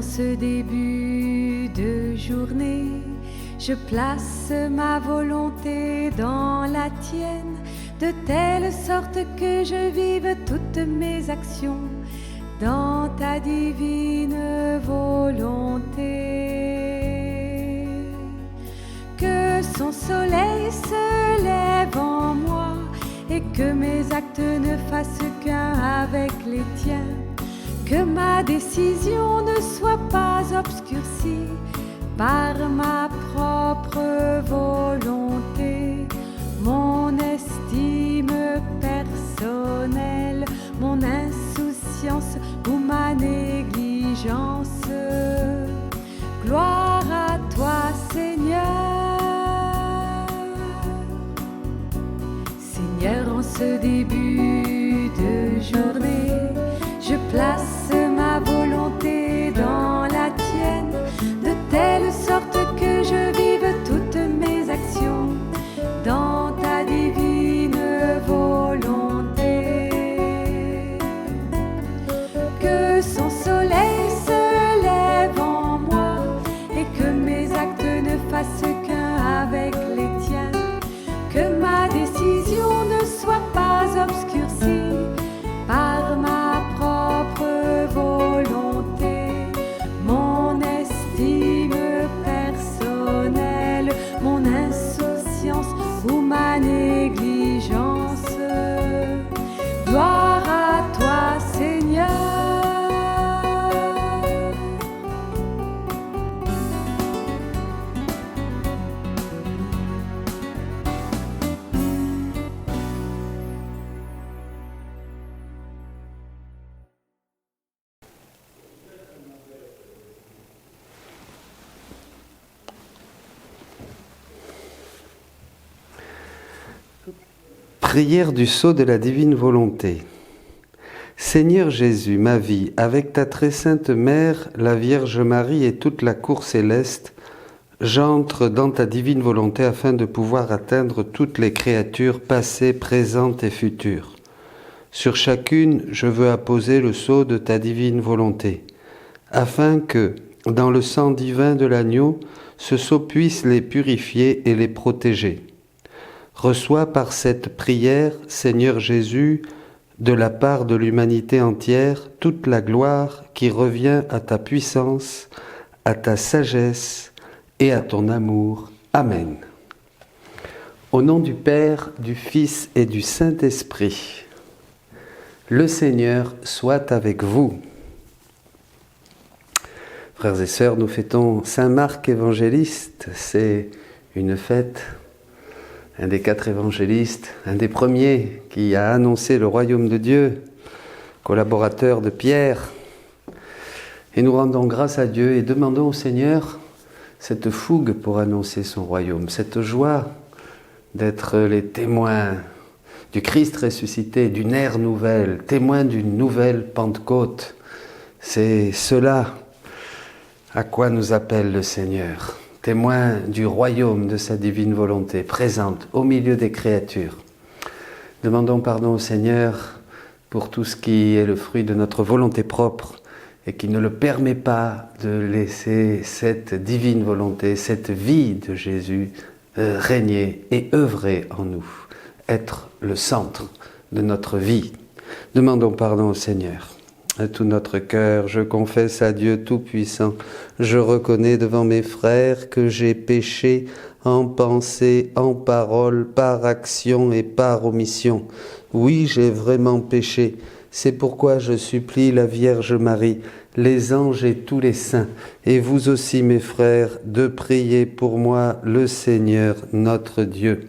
ce début de journée, je place ma volonté dans la tienne, de telle sorte que je vive toutes mes actions dans ta divine volonté. Que son soleil se lève en moi et que mes actes ne fassent qu'un avec les tiens. Que ma décision ne soit pas obscurcie par ma propre volonté. Mon estime personnelle, mon insouciance ou ma négligence. Gloire à toi, Seigneur. Seigneur, en ce début de journée, je place ma volonté dans la tienne, de telle sorte que je vive toutes mes actions dans ta divine volonté. Que son soleil se lève en moi et que mes actes ne fassent qu'un avec les tiens. Que ma décision ne soit pas obscurcie par ma propre volonté. Mon estime personnelle, mon insouciance ou ma négligence. Gloire à toi, Seigneur. Prière du sceau de la divine volonté. Seigneur Jésus, ma vie, avec ta très sainte Mère, la Vierge Marie et toute la cour céleste, j'entre dans ta divine volonté afin de pouvoir atteindre toutes les créatures passées, présentes et futures. Sur chacune, je veux apposer le sceau de ta divine volonté, afin que, dans le sang divin de l'agneau, ce sceau puisse les purifier et les protéger. Reçois par cette prière, Seigneur Jésus, de la part de l'humanité entière, toute la gloire qui revient à ta puissance, à ta sagesse et à ton amour. Amen. Au nom du Père, du Fils et du Saint-Esprit, le Seigneur soit avec vous. Frères et sœurs, nous fêtons Saint Marc évangéliste. C'est une fête, un des 4 évangélistes, un des premiers qui a annoncé le royaume de Dieu, collaborateur de Pierre. Et nous rendons grâce à Dieu et demandons au Seigneur cette fougue pour annoncer son royaume, cette joie d'être les témoins du Christ ressuscité, d'une ère nouvelle, témoins d'une nouvelle Pentecôte. C'est cela à quoi nous appelle le Seigneur. Témoin du royaume de sa divine volonté, présente au milieu des créatures. Demandons pardon au Seigneur pour tout ce qui est le fruit de notre volonté propre et qui ne le permet pas de laisser cette divine volonté, cette vie de Jésus régner et œuvrer en nous, être le centre de notre vie. Demandons pardon au Seigneur. À tout notre cœur, je confesse à Dieu Tout-Puissant, je reconnais devant mes frères que j'ai péché en pensée, en parole, par action et par omission. Oui, j'ai vraiment péché. C'est pourquoi je supplie la Vierge Marie, les anges et tous les saints, et vous aussi mes frères, de prier pour moi le Seigneur notre Dieu.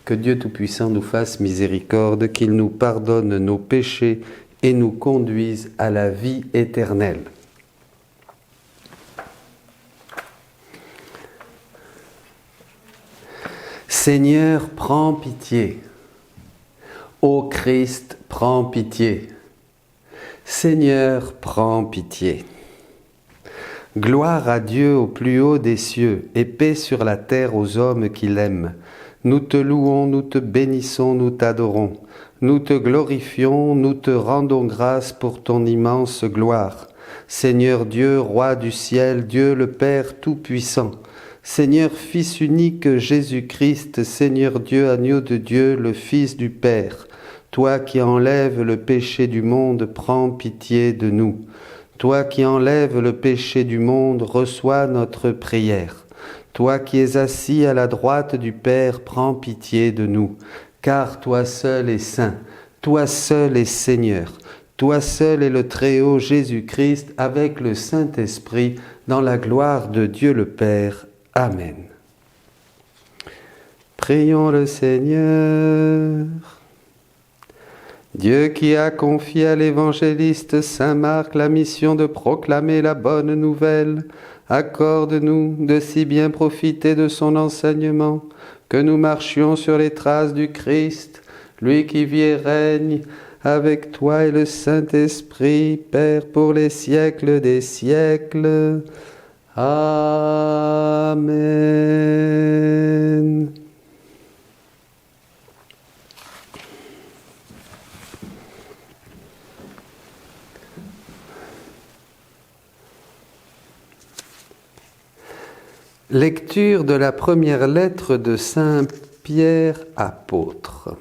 Que Dieu Tout-Puissant nous fasse miséricorde, qu'il nous pardonne nos péchés et nous conduise à la vie éternelle. Seigneur, prends pitié. Ô Christ, prends pitié. Seigneur, prends pitié. Gloire à Dieu au plus haut des cieux, et paix sur la terre aux hommes qui l'aiment. Nous te louons, nous te bénissons, nous t'adorons. Nous te glorifions, nous te rendons grâce pour ton immense gloire. Seigneur Dieu, Roi du ciel, Dieu le Père Tout-Puissant, Seigneur Fils unique Jésus-Christ, Seigneur Dieu, agneau de Dieu, le Fils du Père, toi qui enlèves le péché du monde, prends pitié de nous. Toi qui enlèves le péché du monde, reçois notre prière. Toi qui es assis à la droite du Père, prends pitié de nous. Car toi seul es saint, toi seul es Seigneur, toi seul est le Très-Haut Jésus-Christ avec le Saint-Esprit, dans la gloire de Dieu le Père. Amen. Prions le Seigneur. Dieu qui a confié à l'évangéliste Saint Marc la mission de proclamer la bonne nouvelle, accorde-nous de si bien profiter de son enseignement que nous marchions sur les traces du Christ, lui qui vit et règne avec toi et le Saint-Esprit, Père, pour les siècles des siècles. Amen. Lecture de la première lettre de Saint Pierre apôtre.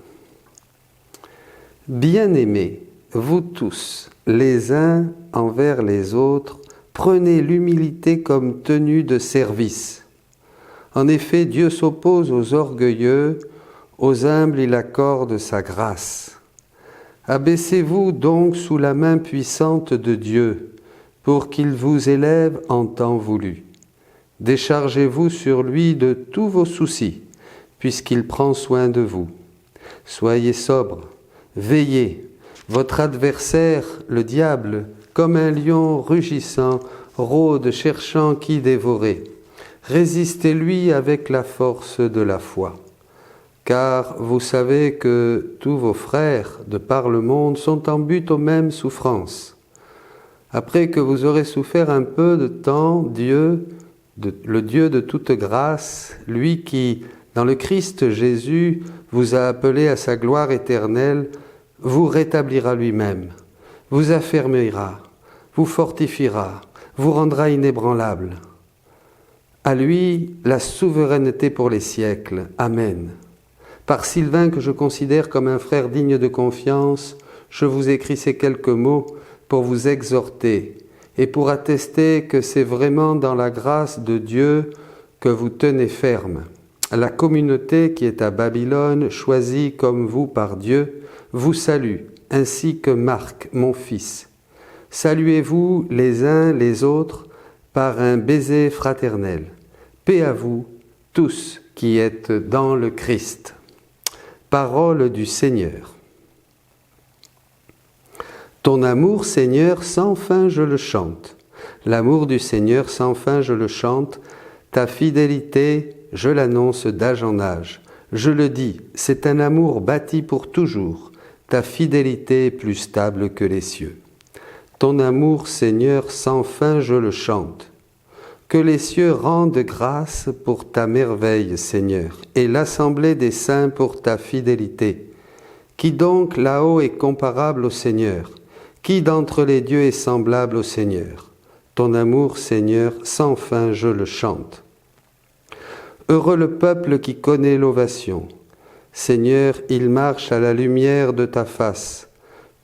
Bien-aimés, vous tous, les uns envers les autres, prenez l'humilité comme tenue de service. En effet, Dieu s'oppose aux orgueilleux, aux humbles il accorde sa grâce. Abaissez-vous donc sous la main puissante de Dieu, pour qu'il vous élève en temps voulu. Déchargez-vous sur lui de tous vos soucis, puisqu'il prend soin de vous. Soyez sobres, veillez. Votre adversaire, le diable, comme un lion rugissant, rôde cherchant qui dévorer. Résistez-lui avec la force de la foi. Car vous savez que tous vos frères de par le monde sont en butte aux mêmes souffrances. Après que vous aurez souffert un peu de temps, le Dieu de toute grâce, lui qui, dans le Christ Jésus, vous a appelé à sa gloire éternelle, vous rétablira lui-même, vous affermira, vous fortifiera, vous rendra inébranlable. À lui, la souveraineté pour les siècles. Amen. Par Sylvain, que je considère comme un frère digne de confiance, je vous écris ces quelques mots pour vous exhorter et pour attester que c'est vraiment dans la grâce de Dieu que vous tenez ferme. La communauté qui est à Babylone, choisie comme vous par Dieu, vous salue, ainsi que Marc, mon fils. Saluez-vous les uns les autres par un baiser fraternel. Paix à vous tous qui êtes dans le Christ. Parole du Seigneur. Ton amour, Seigneur, sans fin je le chante. L'amour du Seigneur, sans fin je le chante. Ta fidélité, je l'annonce d'âge en âge. Je le dis, c'est un amour bâti pour toujours. Ta fidélité est plus stable que les cieux. Ton amour, Seigneur, sans fin je le chante. Que les cieux rendent grâce pour ta merveille, Seigneur, et l'assemblée des saints pour ta fidélité. Qui donc là-haut est comparable au Seigneur? Qui d'entre les dieux est semblable au Seigneur? Ton amour, Seigneur, sans fin je le chante. Heureux le peuple qui connaît l'ovation. Seigneur, il marche à la lumière de ta face.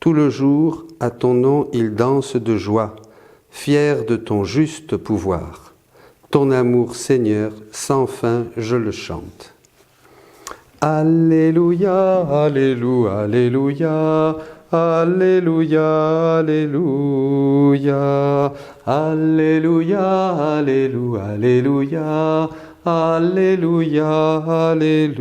Tout le jour, à ton nom, il danse de joie, fier de ton juste pouvoir. Ton amour, Seigneur, sans fin, je le chante. Alléluia, alléluia, alléluia, alléluia, alléluia, alléluia, alléluia, alléluia. Alléluia, alléluia.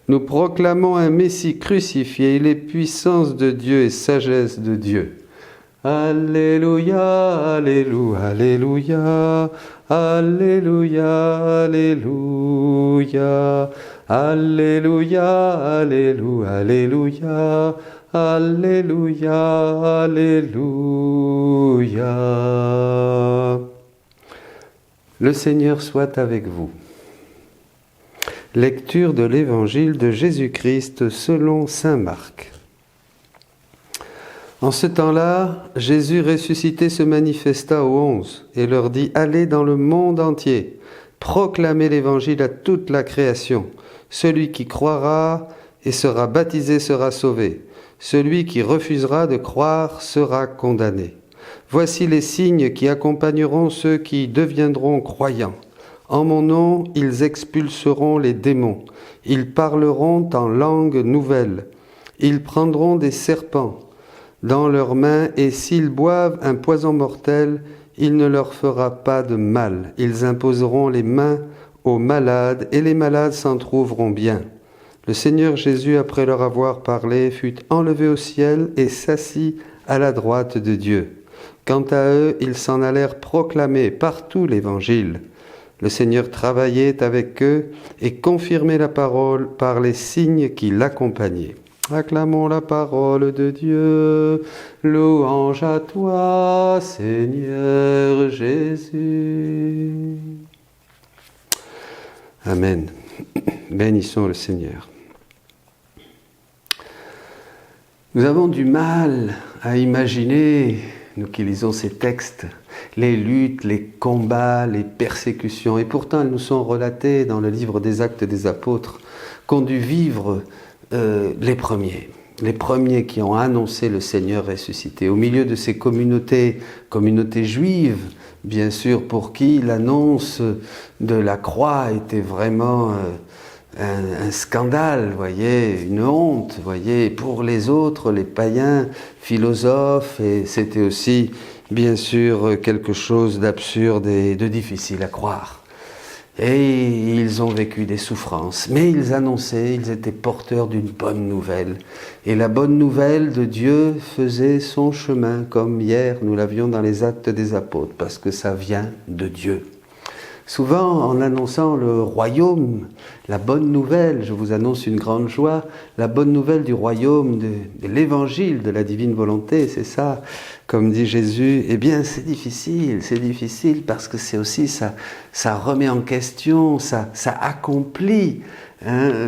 Nous proclamons un Messie crucifié, il est puissance de Dieu et sagesse de Dieu. Alléluia, alléluia, alléluia, alléluia, alléluia, alléluia, alléluia, alléluia. Alléluia, alléluia. Le Seigneur soit avec vous. Lecture de l'Évangile de Jésus-Christ selon saint Marc. En ce temps-là, Jésus ressuscité se manifesta aux 11 et leur dit « Allez dans le monde entier, proclamez l'Évangile à toute la création. Celui qui croira et sera baptisé sera sauvé. Celui qui refusera de croire sera condamné. Voici les signes qui accompagneront ceux qui deviendront croyants. En mon nom, ils expulseront les démons. Ils parleront en langue nouvelle. Ils prendront des serpents dans leurs mains, et s'ils boivent un poison mortel, il ne leur fera pas de mal. Ils imposeront les mains aux malades, et les malades s'en trouveront bien. Le Seigneur Jésus, après leur avoir parlé, fut enlevé au ciel et s'assit à la droite de Dieu. Quant à eux, ils s'en allèrent proclamer partout l'Évangile. Le Seigneur travaillait avec eux et confirmait la parole par les signes qui l'accompagnaient. Acclamons la parole de Dieu. Louange à toi, Seigneur Jésus. Amen. Bénissons le Seigneur. Nous avons du mal à imaginer, nous qui lisons ces textes, les luttes, les combats, les persécutions. Et pourtant, elles nous sont relatées dans le livre des Actes des Apôtres qu'ont dû vivre les premiers qui ont annoncé le Seigneur ressuscité. Au milieu de ces communautés juives, bien sûr, pour qui l'annonce de la croix était vraiment un scandale, voyez, une honte, voyez, pour les autres, les païens, philosophes, et c'était aussi, bien sûr, quelque chose d'absurde et de difficile à croire. Et ils ont vécu des souffrances, mais ils annonçaient, ils étaient porteurs d'une bonne nouvelle. Et la bonne nouvelle de Dieu faisait son chemin, comme hier nous l'avions dans les Actes des Apôtres, parce que ça vient de Dieu. Souvent, en annonçant le royaume, la bonne nouvelle, je vous annonce une grande joie, la bonne nouvelle du royaume, de l'évangile, de la divine volonté, c'est ça, comme dit Jésus, eh bien c'est difficile parce que c'est aussi, ça remet en question, ça accomplit,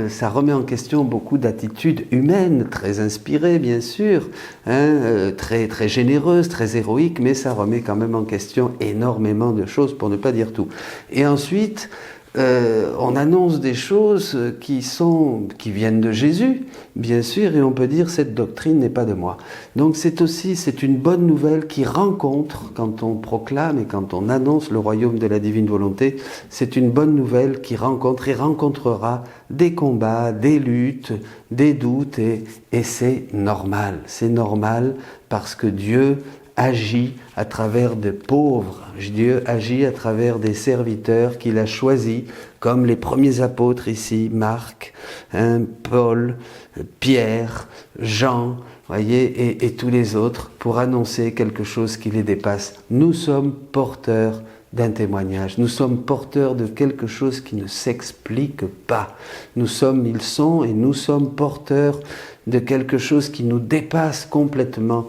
ça remet en question beaucoup d'attitudes humaines, très inspirées bien sûr, très, très généreuses, très héroïques, mais ça remet quand même en question énormément de choses, pour ne pas dire tout. Et ensuite, on annonce des choses qui viennent de Jésus, bien sûr, et on peut dire cette doctrine n'est pas de moi. Donc c'est une bonne nouvelle qui rencontre, quand on proclame et quand on annonce le royaume de la divine volonté, c'est une bonne nouvelle qui rencontre et rencontrera des combats, des luttes, des doutes, et c'est normal. C'est normal parce que Dieu agit à travers de pauvres. Dieu agit à travers des serviteurs qu'il a choisis, comme les premiers apôtres ici, Marc, Paul, Pierre, Jean, voyez, et tous les autres, pour annoncer quelque chose qui les dépasse. Nous sommes porteurs d'un témoignage. Nous sommes porteurs de quelque chose qui ne s'explique pas. Ils sont et nous sommes porteurs de quelque chose qui nous dépasse complètement.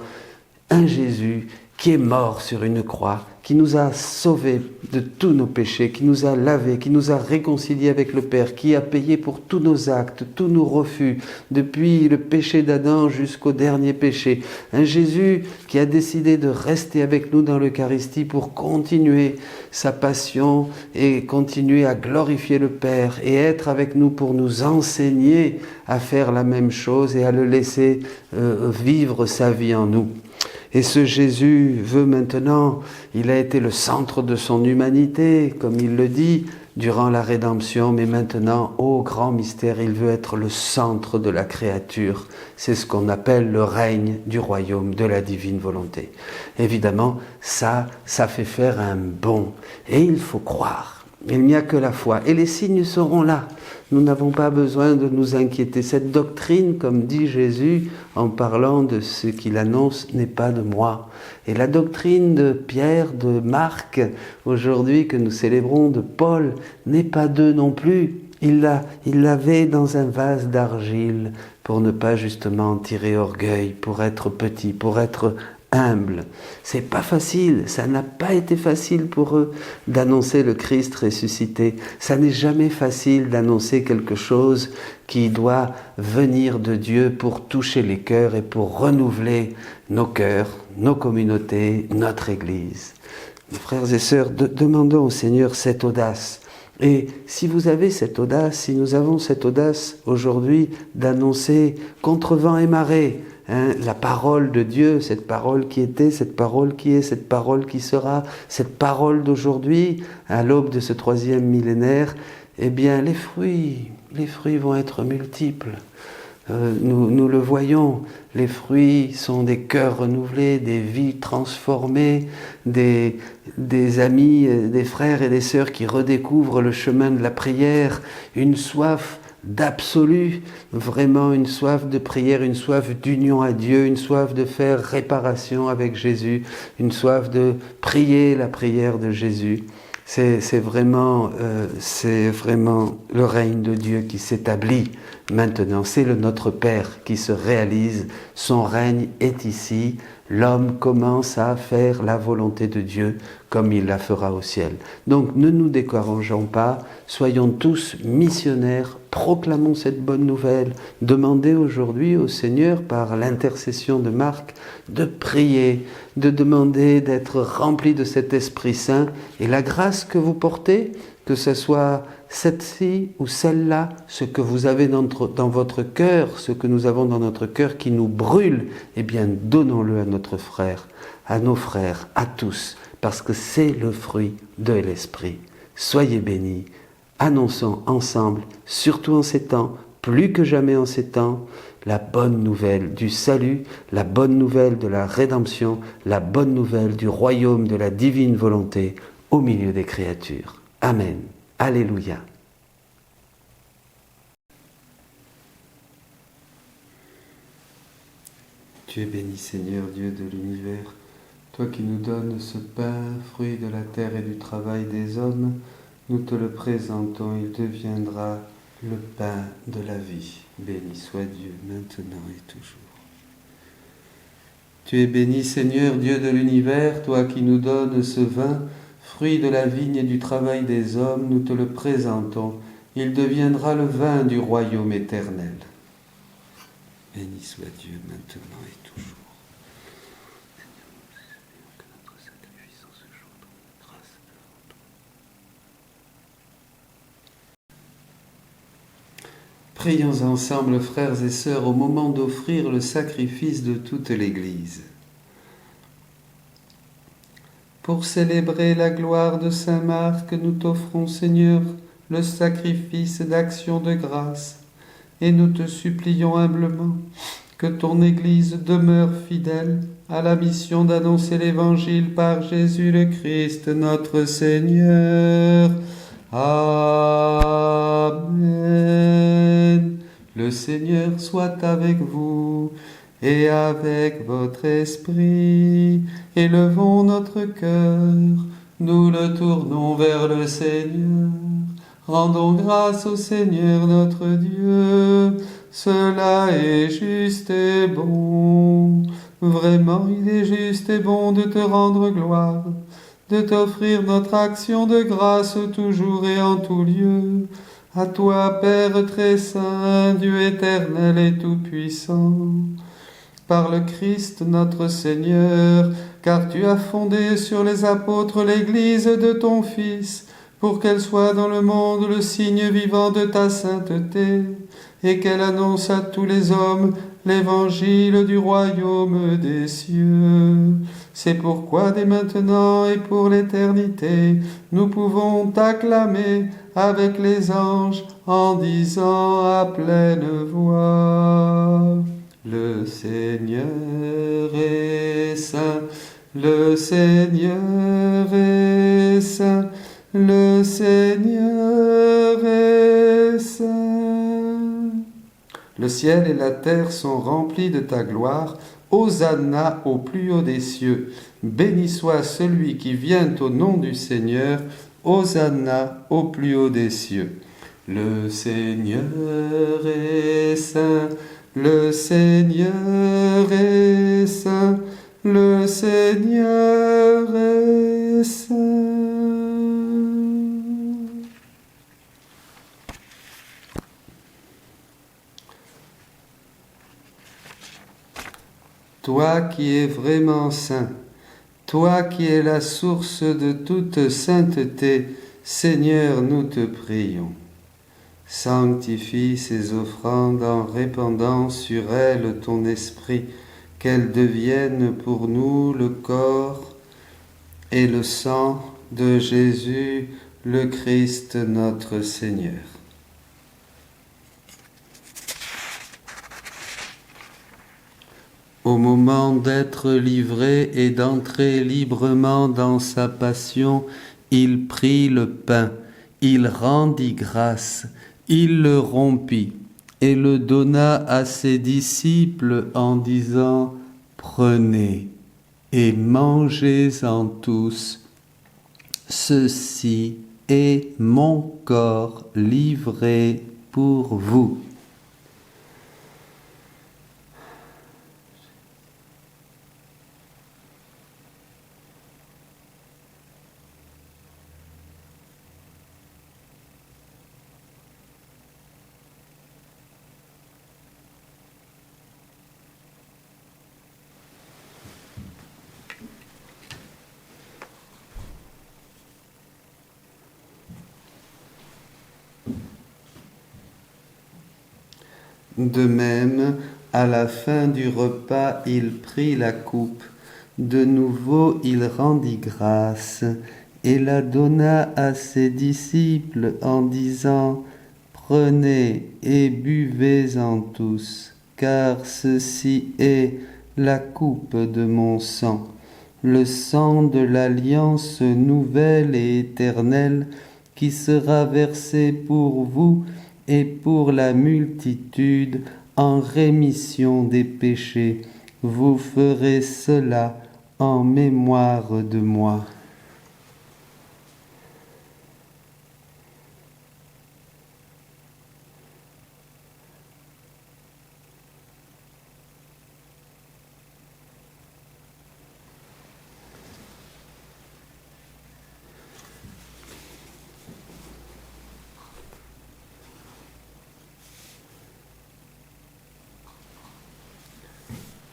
Un Jésus qui est mort sur une croix, qui nous a sauvés de tous nos péchés, qui nous a lavés, qui nous a réconciliés avec le Père, qui a payé pour tous nos actes, tous nos refus, depuis le péché d'Adam jusqu'au dernier péché. Un Jésus qui a décidé de rester avec nous dans l'Eucharistie pour continuer sa passion et continuer à glorifier le Père et être avec nous pour nous enseigner à faire la même chose et à le laisser vivre sa vie en nous. Et ce Jésus veut maintenant, il a été le centre de son humanité, comme il le dit, durant la rédemption, mais maintenant, ô grand mystère, il veut être le centre de la créature. C'est ce qu'on appelle le règne du royaume de la divine volonté. Évidemment, ça fait faire un bond. Et il faut croire. Il n'y a que la foi. Et les signes seront là. Nous n'avons pas besoin de nous inquiéter. Cette doctrine, comme dit Jésus en parlant de ce qu'il annonce, n'est pas de moi. Et la doctrine de Pierre, de Marc, aujourd'hui que nous célébrons, de Paul, n'est pas d'eux non plus. Il l'avait dans un vase d'argile pour ne pas justement tirer orgueil, pour être petit, pour être humbles. C'est pas facile, ça n'a pas été facile pour eux d'annoncer le Christ ressuscité. Ça n'est jamais facile d'annoncer quelque chose qui doit venir de Dieu pour toucher les cœurs et pour renouveler nos cœurs, nos communautés, notre Église. Mes frères et sœurs, demandons au Seigneur cette audace. Et si vous avez cette audace, si nous avons cette audace aujourd'hui d'annoncer contre vent et marée, la parole de Dieu, cette parole qui était, cette parole qui est, cette parole qui sera, cette parole d'aujourd'hui, à l'aube de ce 3e millénaire, eh bien les fruits vont être multiples. Nous le voyons, les fruits sont des cœurs renouvelés, des vies transformées, des amis, des frères et des sœurs qui redécouvrent le chemin de la prière, une soif d'absolu, vraiment une soif de prière, une soif d'union à Dieu, une soif de faire réparation avec Jésus, une soif de prier la prière de Jésus. C'est vraiment le règne de Dieu qui s'établit maintenant. C'est le Notre Père qui se réalise. Son règne est ici. L'homme commence à faire la volonté de Dieu comme il la fera au ciel. Donc ne nous décourageons pas, soyons tous missionnaires, proclamons cette bonne nouvelle. Demandez aujourd'hui au Seigneur, par l'intercession de Marc, de prier, de demander d'être rempli de cet Esprit Saint. Et la grâce que vous portez, que ce soit cette-ci ou celle-là, ce que vous avez dans votre cœur, ce que nous avons dans notre cœur qui nous brûle, eh bien donnons-le à notre frère, à nos frères, à tous, parce que c'est le fruit de l'Esprit. Soyez bénis, annonçons ensemble, surtout en ces temps, plus que jamais en ces temps, la bonne nouvelle du salut, la bonne nouvelle de la rédemption, la bonne nouvelle du royaume de la divine volonté au milieu des créatures. Amen. Alléluia. Tu es béni, Seigneur, Dieu de l'univers, toi qui nous donnes ce pain, fruit de la terre et du travail des hommes, nous te le présentons, il deviendra le pain de la vie. Béni soit Dieu, maintenant et toujours. Tu es béni, Seigneur, Dieu de l'univers, toi qui nous donnes ce vin, fruit de la vigne et du travail des hommes, nous te le présentons. Il deviendra le vin du royaume éternel. Béni soit Dieu, maintenant et toujours. Seigneur, que notre sacrifice en ce jour donne grâce devant toi. Prions ensemble, frères et sœurs, au moment d'offrir le sacrifice de toute l'Église. Pour célébrer la gloire de Saint Marc, nous t'offrons, Seigneur, le sacrifice d'action de grâce, et nous te supplions humblement que ton Église demeure fidèle à la mission d'annoncer l'Évangile par Jésus le Christ, notre Seigneur. Amen. Le Seigneur soit avec vous et avec votre esprit. Élevons notre cœur, nous le tournons vers le Seigneur. Rendons grâce au Seigneur notre Dieu, cela est juste et bon. Vraiment, il est juste et bon de te rendre gloire, de t'offrir notre action de grâce toujours et en tout lieu. À toi, Père très saint, Dieu éternel et tout-puissant, par le Christ notre Seigneur, car tu as fondé sur les apôtres l'Église de ton Fils, pour qu'elle soit dans le monde le signe vivant de ta sainteté, et qu'elle annonce à tous les hommes l'évangile du royaume des cieux. C'est pourquoi dès maintenant et pour l'éternité, nous pouvons t'acclamer avec les anges en disant à pleine voix: le Seigneur est saint, le Seigneur est saint, le Seigneur est saint. Le ciel et la terre sont remplis de ta gloire. Hosanna au plus haut des cieux. Béni soit celui qui vient au nom du Seigneur. Hosanna au plus haut des cieux. Le Seigneur est saint, le Seigneur est saint, Le Seigneur est saint. Toi qui es vraiment saint, toi qui es la source de toute sainteté, Seigneur, nous te prions. Sanctifie ces offrandes en répandant sur elles ton esprit, qu'elles deviennent pour nous le corps et le sang de Jésus, le Christ notre Seigneur. Au moment d'être livré et d'entrer librement dans sa passion, il prit le pain, il rendit grâce, il le rompit et le donna à ses disciples en disant « Prenez et mangez-en tous, ceci est mon corps livré pour vous. » De même, à la fin du repas, il prit la coupe. De nouveau, il rendit grâce et la donna à ses disciples en disant « Prenez et buvez-en tous, car ceci est la coupe de mon sang, le sang de l'alliance nouvelle et éternelle qui sera versé pour vous et pour la multitude en rémission des péchés. Vous ferez cela en mémoire de moi. »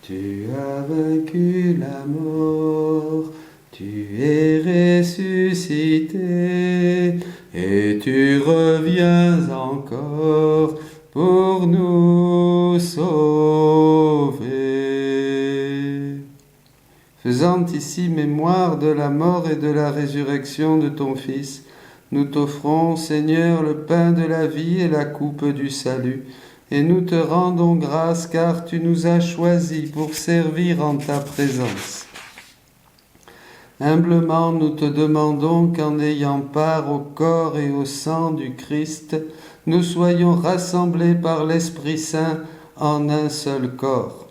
Tu as vaincu la mort, tu es ressuscité, et tu reviens encore pour nous sauver. Faisant ici mémoire de la mort et de la résurrection de ton Fils, nous t'offrons, Seigneur, le pain de la vie et la coupe du salut, et nous te rendons grâce car tu nous as choisis pour servir en ta présence. Humblement, nous te demandons qu'en ayant part au corps et au sang du Christ, nous soyons rassemblés par l'Esprit Saint en un seul corps.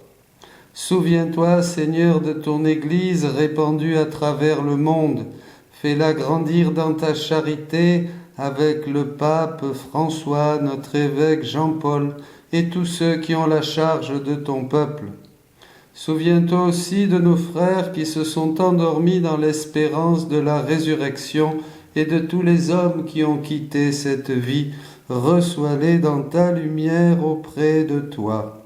Souviens-toi, Seigneur, de ton Église répandue à travers le monde. Fais-la grandir dans ta charité avec le pape François, notre évêque Jean-Paul et tous ceux qui ont la charge de ton peuple. Souviens-toi aussi de nos frères qui se sont endormis dans l'espérance de la résurrection et de tous les hommes qui ont quitté cette vie. Reçois-les dans ta lumière auprès de toi.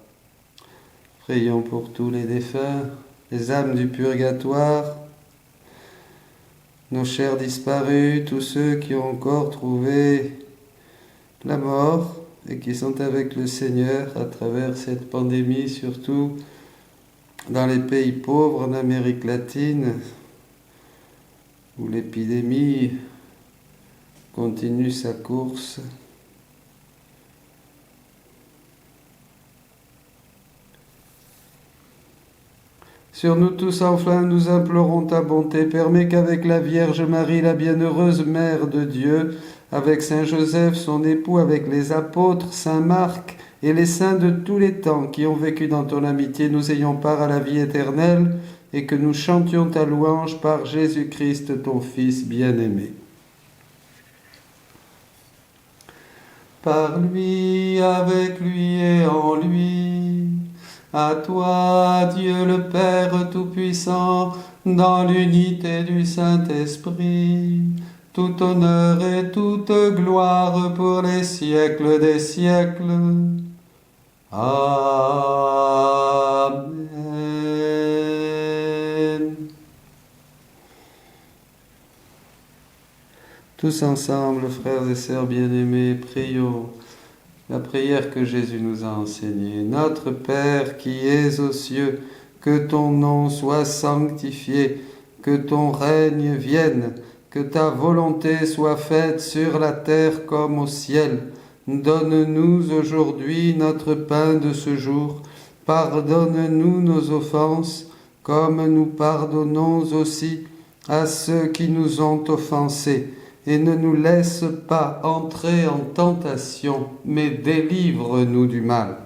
Prions pour tous les défunts, les âmes du purgatoire, nos chers disparus, tous ceux qui ont encore trouvé la mort et qui sont avec le Seigneur à travers cette pandémie, surtout dans les pays pauvres en Amérique latine, où l'épidémie continue sa course. Sur nous tous enfin, nous implorons ta bonté. Permets qu'avec la Vierge Marie, la bienheureuse Mère de Dieu, avec Saint Joseph, son époux, avec les apôtres, Saint Marc et les saints de tous les temps qui ont vécu dans ton amitié, nous ayons part à la vie éternelle et que nous chantions ta louange par Jésus-Christ, ton Fils bien-aimé. Par lui, avec lui et en lui, À toi, Dieu le Père Tout-Puissant, dans l'unité du Saint-Esprit, tout honneur et toute gloire pour les siècles des siècles. Amen. Tous ensemble, frères et sœurs bien-aimés, prions la prière que Jésus nous a enseignée. Notre Père qui es aux cieux, que ton nom soit sanctifié, que ton règne vienne, que ta volonté soit faite sur la terre comme au ciel. Donne-nous aujourd'hui notre pain de ce jour. Pardonne-nous nos offenses, comme nous pardonnons aussi à ceux qui nous ont offensés. Et ne nous laisse pas entrer en tentation, mais délivre-nous du mal.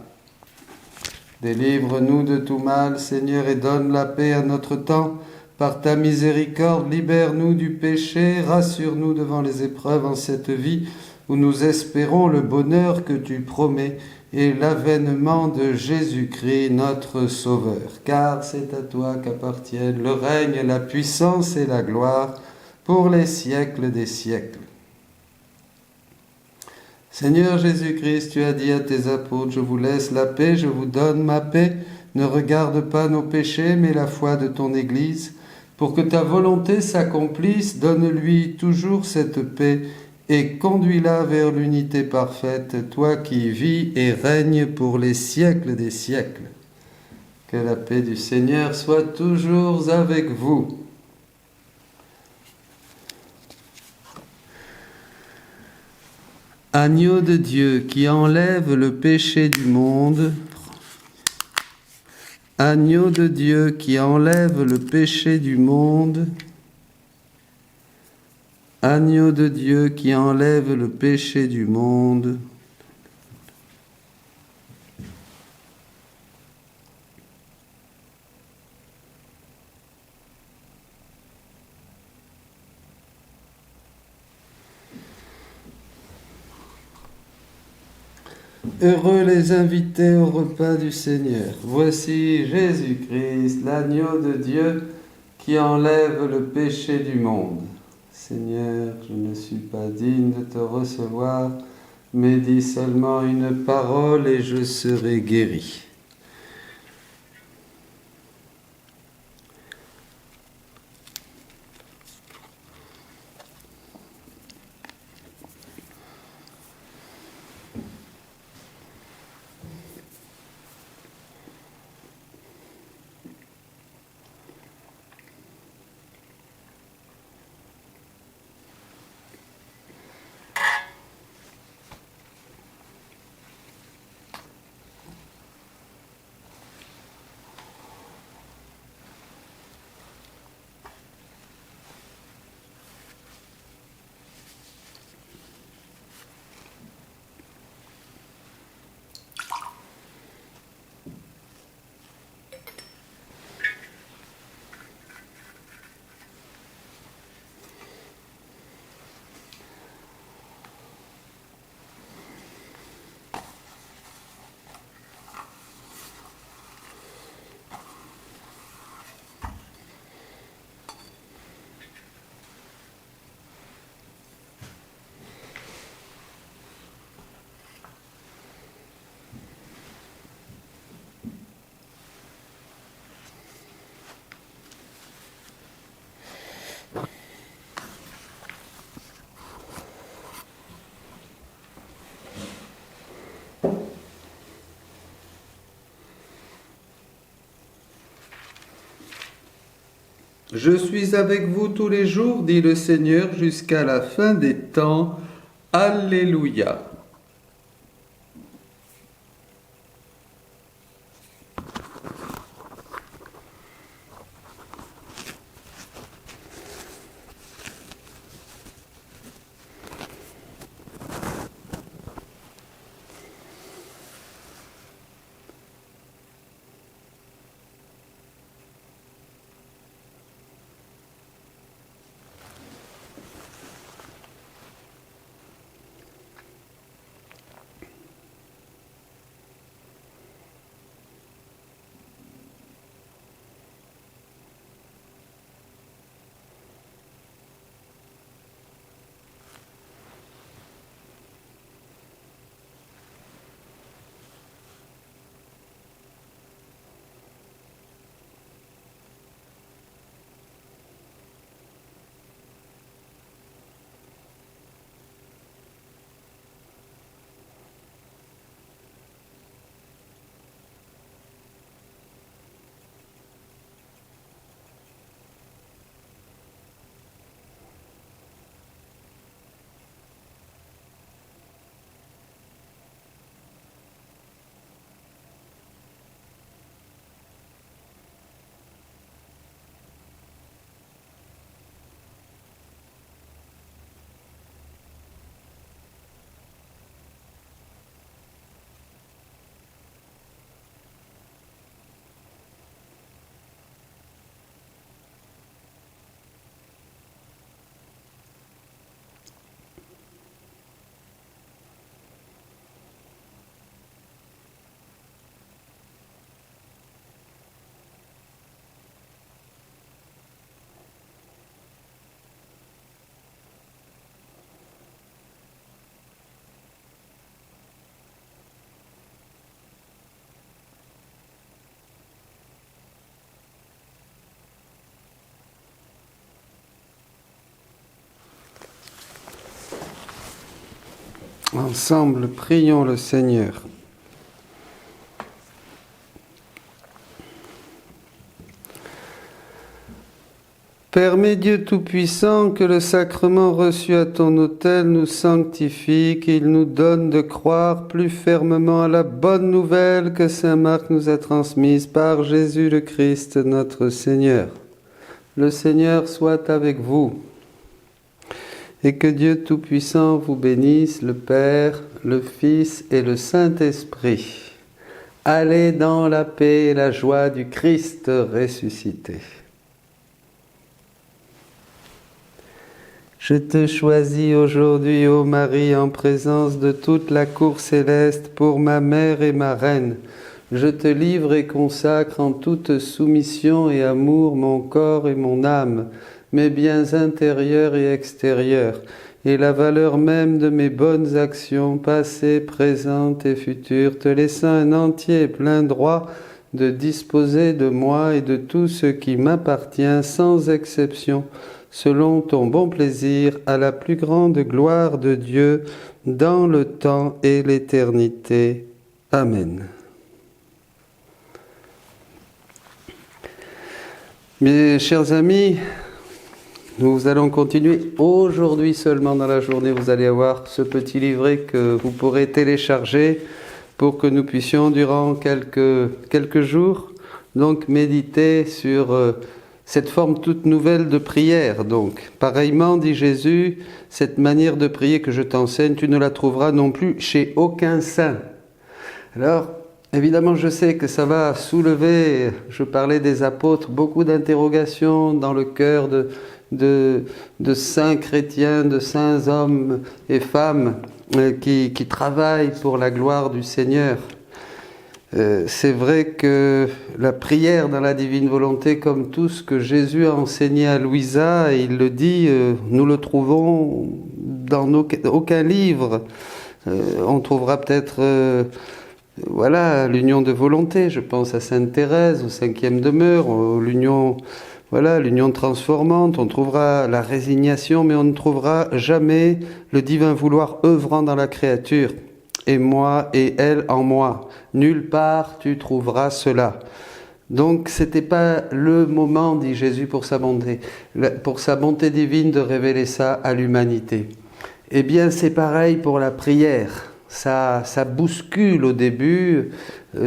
Délivre-nous de tout mal, Seigneur, et donne la paix à notre temps. Par ta miséricorde, libère-nous du péché, rassure-nous devant les épreuves en cette vie, où nous espérons le bonheur que tu promets et l'avènement de Jésus-Christ, notre Sauveur. Car c'est à toi qu'appartiennent le règne, la puissance et la gloire, pour les siècles des siècles. Seigneur Jésus-Christ, tu as dit à tes apôtres, je vous laisse la paix, je vous donne ma paix. Ne regarde pas nos péchés, mais la foi de ton Église. Pour que ta volonté s'accomplisse, donne-lui toujours cette paix et conduis-la vers l'unité parfaite, toi qui vis et règnes pour les siècles des siècles. Que la paix du Seigneur soit toujours avec vous. Agneau de Dieu qui enlève le péché du monde, agneau de Dieu qui enlève le péché du monde, agneau de Dieu qui enlève le péché du monde. Heureux les invités au repas du Seigneur. Voici Jésus-Christ, l'agneau de Dieu qui enlève le péché du monde. Seigneur, je ne suis pas digne de te recevoir, mais dis seulement une parole et je serai guéri. Je suis avec vous tous les jours, dit le Seigneur, jusqu'à la fin des temps. Alléluia. Ensemble, prions le Seigneur. Permets Dieu Tout-Puissant que le sacrement reçu à ton autel nous sanctifie, qu'il nous donne de croire plus fermement à la bonne nouvelle que saint Marc nous a transmise par Jésus le Christ notre Seigneur. Le Seigneur soit avec vous et que Dieu Tout-Puissant vous bénisse, le Père, le Fils et le Saint-Esprit. Allez dans la paix et la joie du Christ ressuscité. Je te choisis aujourd'hui, ô Marie, en présence de toute la cour céleste, pour ma mère et ma reine. Je te livre et consacre en toute soumission et amour mon corps et mon âme, mes biens intérieurs et extérieurs, et la valeur même de mes bonnes actions, passées, présentes et futures, te laissant un entier et plein droit de disposer de moi et de tout ce qui m'appartient, sans exception, selon ton bon plaisir, à la plus grande gloire de Dieu, dans le temps et l'éternité. Amen. Mes chers amis, nous allons continuer. Aujourd'hui seulement dans la journée, vous allez avoir ce petit livret que vous pourrez télécharger pour que nous puissions, durant quelques jours, donc méditer sur cette forme toute nouvelle de prière. Donc, pareillement, dit Jésus, cette manière de prier que je t'enseigne, tu ne la trouveras non plus chez aucun saint. Alors, évidemment, je sais que ça va soulever, je parlais des apôtres, beaucoup d'interrogations dans le cœur de saints chrétiens, de saints hommes et femmes qui travaillent pour la gloire du Seigneur. C'est vrai que la prière dans la divine volonté, comme tout ce que Jésus a enseigné à Louisa, et il le dit, nous le trouvons dans aucun livre. On trouvera peut-être l'union de volonté, je pense à Sainte Thérèse, au 5e demeure, l'union transformante, on trouvera la résignation, mais on ne trouvera jamais le divin vouloir œuvrant dans la créature. Et moi et elle en moi. Nulle part tu trouveras cela. Donc c'était pas le moment, dit Jésus, pour sa bonté divine de révéler ça à l'humanité. Eh bien c'est pareil pour la prière. Ça bouscule au début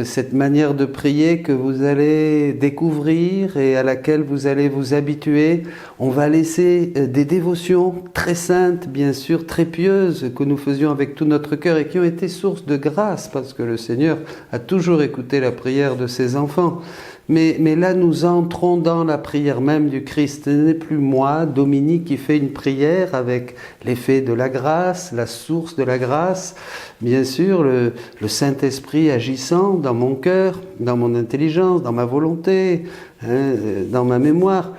cette manière de prier que vous allez découvrir et à laquelle vous allez vous habituer. On va laisser des dévotions très saintes, bien sûr, très pieuses, que nous faisions avec tout notre cœur et qui ont été source de grâce, parce que le Seigneur a toujours écouté la prière de ses enfants. Mais là, nous entrons dans la prière même du Christ. Ce n'est plus moi, Dominique, qui fait une prière avec l'effet de la grâce, la source de la grâce. Bien sûr, le Saint-Esprit agissant dans mon cœur, dans mon intelligence, dans ma volonté, dans ma mémoire.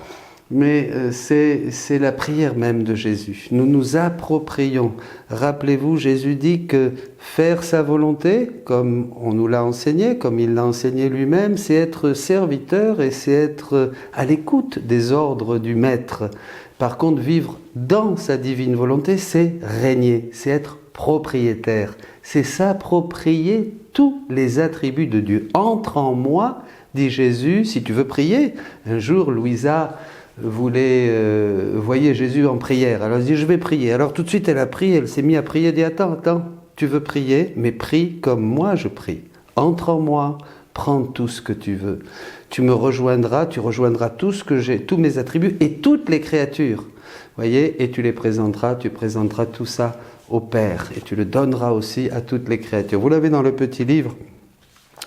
Mais c'est la prière même de Jésus. Nous nous approprions. Rappelez-vous, Jésus dit que faire sa volonté, comme on nous l'a enseigné, comme il l'a enseigné lui-même, c'est être serviteur et c'est être à l'écoute des ordres du Maître. Par contre, vivre dans sa divine volonté, c'est régner, c'est être propriétaire. C'est s'approprier tous les attributs de Dieu. Entre en moi, dit Jésus, si tu veux prier. Un jour, Louisa voyait Jésus en prière. Alors elle dit, je vais prier. Alors tout de suite, elle a prié, elle s'est mise à prier. Elle dit, attends, tu veux prier, mais prie comme moi je prie. Entre en moi, prends tout ce que tu veux. Tu me rejoindras, tu rejoindras tout ce que j'ai, tous mes attributs et toutes les créatures. Voyez, et tu présenteras tout ça au Père et tu le donneras aussi à toutes les créatures. Vous l'avez dans le petit livre,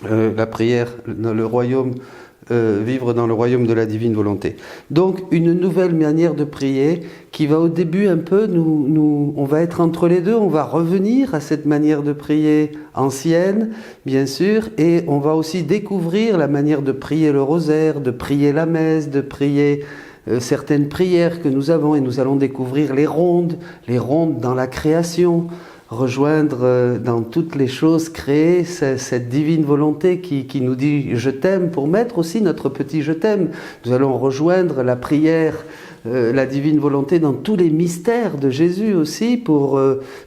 la prière, dans le royaume, vivre dans le royaume de la divine volonté. Donc une nouvelle manière de prier qui va au début un peu, on va être entre les deux, on va revenir à cette manière de prier ancienne, bien sûr, et on va aussi découvrir la manière de prier le rosaire, de prier la messe, de prier certaines prières que nous avons, et nous allons découvrir les rondes dans la création, rejoindre dans toutes les choses créées cette divine volonté qui nous dit « je t'aime » pour mettre aussi notre petit « je t'aime ». Nous allons rejoindre la prière la divine volonté dans tous les mystères de Jésus aussi, pour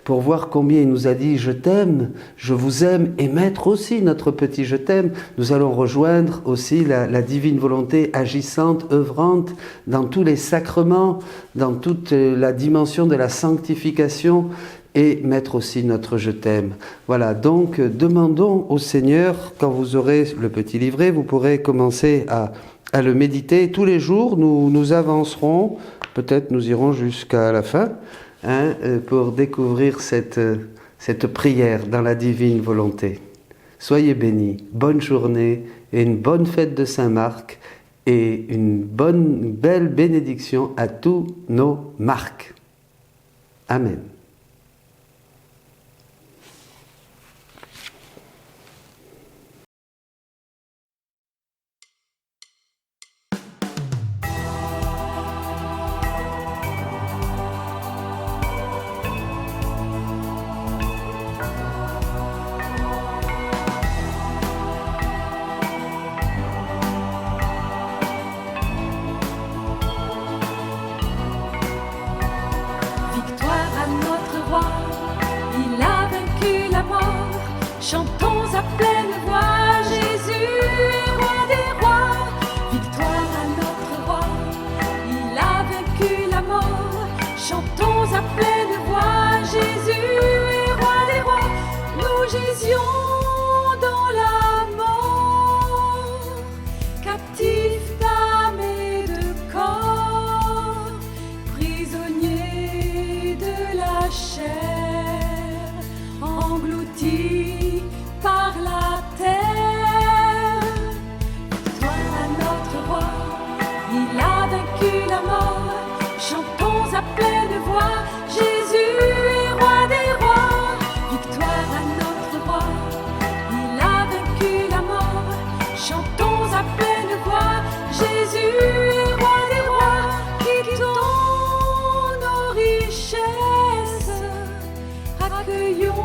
voir combien il nous a dit « je t'aime, je vous aime » et mettre aussi notre petit « je t'aime ». Nous allons rejoindre aussi la divine volonté agissante, œuvrante dans tous les sacrements, dans toute la dimension de la sanctification, et mettre aussi notre « je t'aime ». Voilà, donc demandons au Seigneur, quand vous aurez le petit livret, vous pourrez commencer à le méditer. Tous les jours, nous avancerons, peut-être nous irons jusqu'à la fin, pour découvrir cette prière dans la divine volonté. Soyez bénis, bonne journée et une bonne fête de Saint-Marc et une belle bénédiction à tous nos Marcs. Amen. Chantons à pleine voix, Jésus est roi des rois. Victoire à notre roi, il a vaincu la mort. Chantons à pleine voix, Jésus est roi des rois. Nous gisions dans la mort, captifs d'âme et de corps, prisonniers de la chair, engloutis par la terre. Victoire à notre roi, il a vaincu la mort. Chantons à pleine voix, Jésus est roi des rois. Victoire à notre roi, il a vaincu la mort. Chantons à pleine voix, Jésus est roi des rois. Quittons nos richesses, accueillons